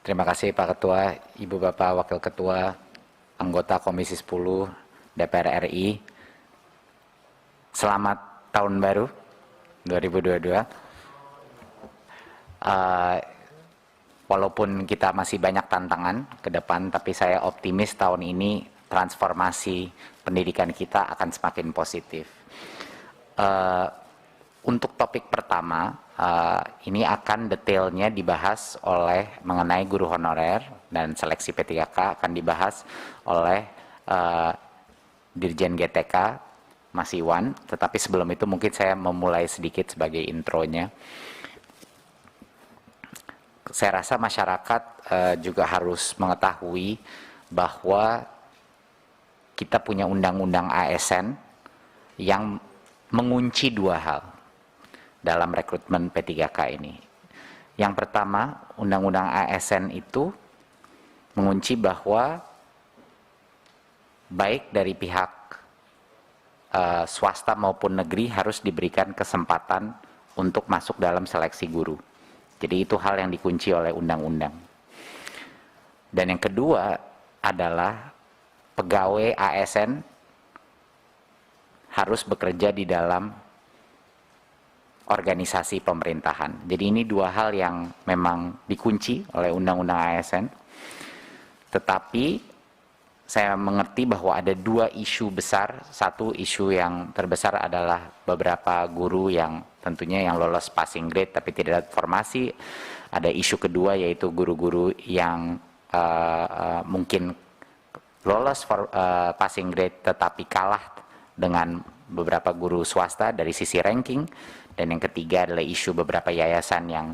Terima kasih Pak Ketua, Ibu Bapak Wakil Ketua, anggota Komisi 10 DPR RI. Selamat Tahun Baru 2022. Walaupun kita masih banyak tantangan ke depan, tapi saya optimis tahun ini transformasi pendidikan kita akan semakin positif. Untuk topik pertama, ini akan detailnya dibahas mengenai guru honorer dan seleksi P3K akan dibahas oleh Dirjen GTK Mas Iwan, tetapi sebelum itu mungkin saya memulai sedikit sebagai intronya. Saya rasa masyarakat juga harus mengetahui bahwa kita punya undang-undang ASN yang mengunci dua hal dalam rekrutmen P3K ini. Yang pertama, undang-undang ASN itu mengunci bahwa baik dari pihak swasta maupun negeri harus diberikan kesempatan untuk masuk dalam seleksi guru. Jadi itu hal yang dikunci oleh undang-undang. Dan yang kedua adalah pegawai ASN harus bekerja di dalam organisasi pemerintahan. Jadi ini dua hal yang memang dikunci oleh undang-undang ASN. Tetapi saya mengerti bahwa ada dua isu besar. Satu isu yang terbesar adalah beberapa guru yang tentunya yang lolos passing grade tapi tidak ada formasi. Ada isu kedua yaitu guru-guru yang mungkin lolos passing grade tetapi kalah dengan beberapa guru swasta dari sisi ranking. Dan yang ketiga adalah isu beberapa yayasan yang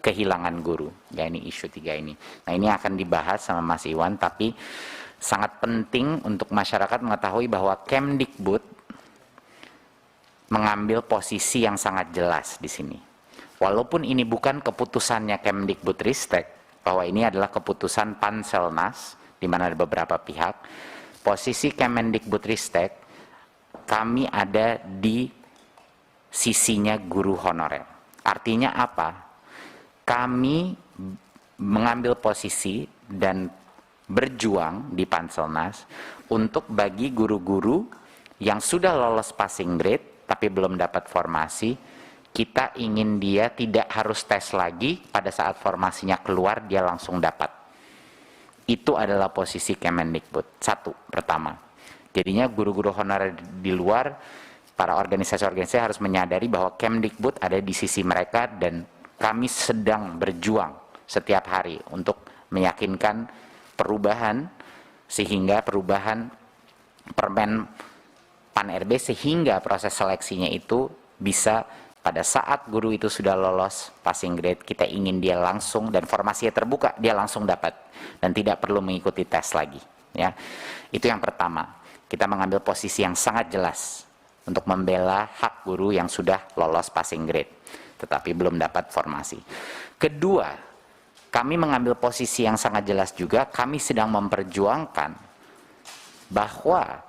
kehilangan guru. Ya, ini isu tiga ini. Nah, ini akan dibahas sama Mas Iwan, tapi sangat penting untuk masyarakat mengetahui bahwa Kemdikbud mengambil posisi yang sangat jelas di sini. Walaupun ini bukan keputusannya Kemdikbudristek, bahwa ini adalah keputusan Panselnas, di mana ada beberapa pihak, posisi Kemendikbudristek, kami ada di sisinya guru honorer. Artinya apa? Kami mengambil posisi dan berjuang di Panselnas untuk bagi guru-guru yang sudah lolos passing grade tapi belum dapat formasi, kita ingin dia tidak harus tes lagi, pada saat formasinya keluar dia langsung dapat. Itu adalah posisi Kemendikbud. Satu, pertama. Jadinya guru-guru honorer di luar, para organisasi-organisasi harus menyadari bahwa Kemdikbud ada di sisi mereka dan kami sedang berjuang setiap hari untuk meyakinkan perubahan, sehingga perubahan Permen Pan-RB sehingga proses seleksinya itu bisa pada saat guru itu sudah lolos passing grade, kita ingin dia langsung dan formasinya terbuka, dia langsung dapat dan tidak perlu mengikuti tes lagi. Ya, itu yang pertama. Kita mengambil posisi yang sangat jelas untuk membela hak guru yang sudah lolos passing grade tetapi belum dapat formasi. Kedua, kami mengambil posisi yang sangat jelas juga, kami sedang memperjuangkan bahwa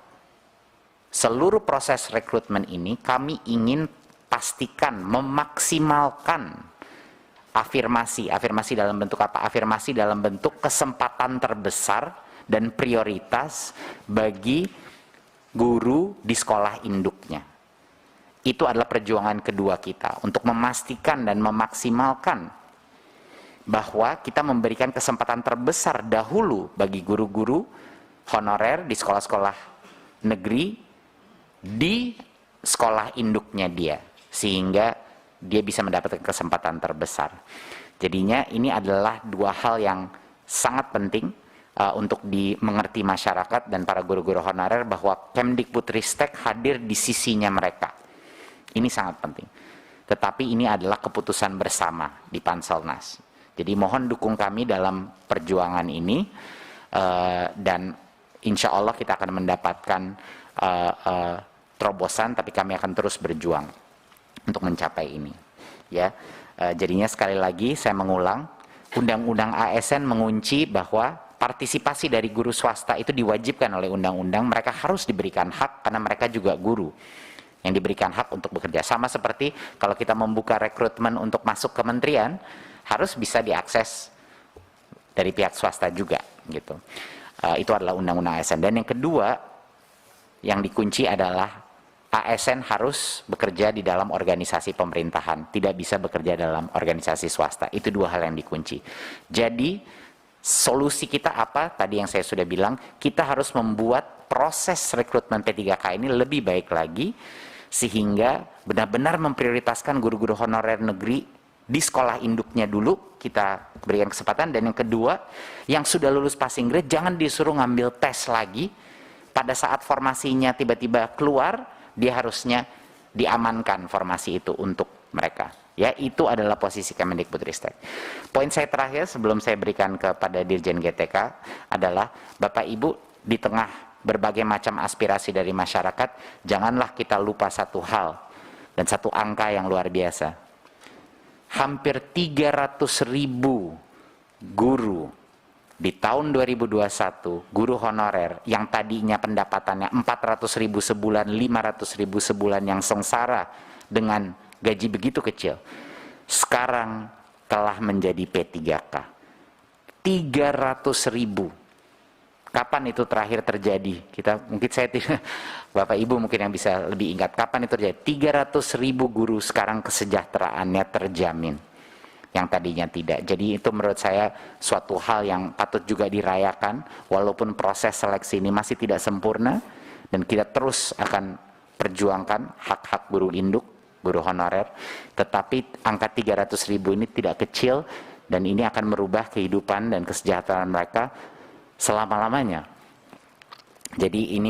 seluruh proses rekrutmen ini kami ingin pastikan memaksimalkan afirmasi dalam bentuk apa? Afirmasi dalam bentuk kesempatan terbesar dan prioritas bagi guru di sekolah induknya. Itu adalah perjuangan kedua kita untuk memastikan dan memaksimalkan bahwa kita memberikan kesempatan terbesar dahulu bagi guru-guru honorer di sekolah-sekolah negeri di sekolah induknya dia, sehingga dia bisa mendapatkan kesempatan terbesar. Jadinya ini adalah dua hal yang sangat penting untuk dimengerti masyarakat dan para guru-guru honorer bahwa Kemdikbudristek hadir di sisinya mereka. Ini sangat penting. Tetapi ini adalah keputusan bersama di Panselnas. Jadi mohon dukung kami dalam perjuangan ini dan insya Allah kita akan mendapatkan terobosan, tapi kami akan terus berjuang untuk mencapai ini. Ya, jadinya sekali lagi saya mengulang, Undang-Undang ASN mengunci bahwa partisipasi dari guru swasta itu diwajibkan oleh undang-undang. Mereka harus diberikan hak karena mereka juga guru yang diberikan hak untuk bekerja. Sama seperti kalau kita membuka rekrutmen untuk masuk kementerian, harus bisa diakses dari pihak swasta juga gitu. Itu adalah undang-undang ASN. Dan yang kedua yang dikunci adalah ASN harus bekerja di dalam organisasi pemerintahan, tidak bisa bekerja dalam organisasi swasta. Itu dua hal yang dikunci. Jadi solusi kita apa? Tadi yang saya sudah bilang, kita harus membuat proses rekrutmen P3K ini lebih baik lagi, sehingga benar-benar memprioritaskan guru-guru honorer negeri di sekolah induknya dulu, kita berikan kesempatan. Dan yang kedua, yang sudah lulus passing grade jangan disuruh ngambil tes lagi. Pada saat formasinya tiba-tiba keluar, dia harusnya diamankan formasi itu untuk mereka. Ya, itu adalah posisi Kemendikbudristek. Poin saya terakhir sebelum saya berikan kepada Dirjen GTK adalah, Bapak Ibu, di tengah berbagai macam aspirasi dari masyarakat, janganlah kita lupa satu hal dan satu angka yang luar biasa. Hampir 300.000 guru di tahun 2021, guru honorer yang tadinya pendapatannya 400.000 sebulan, 500.000 sebulan, yang sengsara dengan gaji begitu kecil, sekarang telah menjadi P3K. 300.000. Kapan itu terakhir terjadi? Mungkin saya tidak, Bapak Ibu mungkin yang bisa lebih ingat, kapan itu terjadi? 300.000 guru sekarang kesejahteraannya terjamin, yang tadinya tidak. Jadi itu menurut saya suatu hal yang patut juga dirayakan, walaupun proses seleksi ini masih tidak sempurna, dan kita terus akan perjuangkan hak-hak guru induk, guru honorer, tetapi angka 300.000 ini tidak kecil, dan ini akan merubah kehidupan dan kesejahteraan mereka selama-lamanya. Jadi ini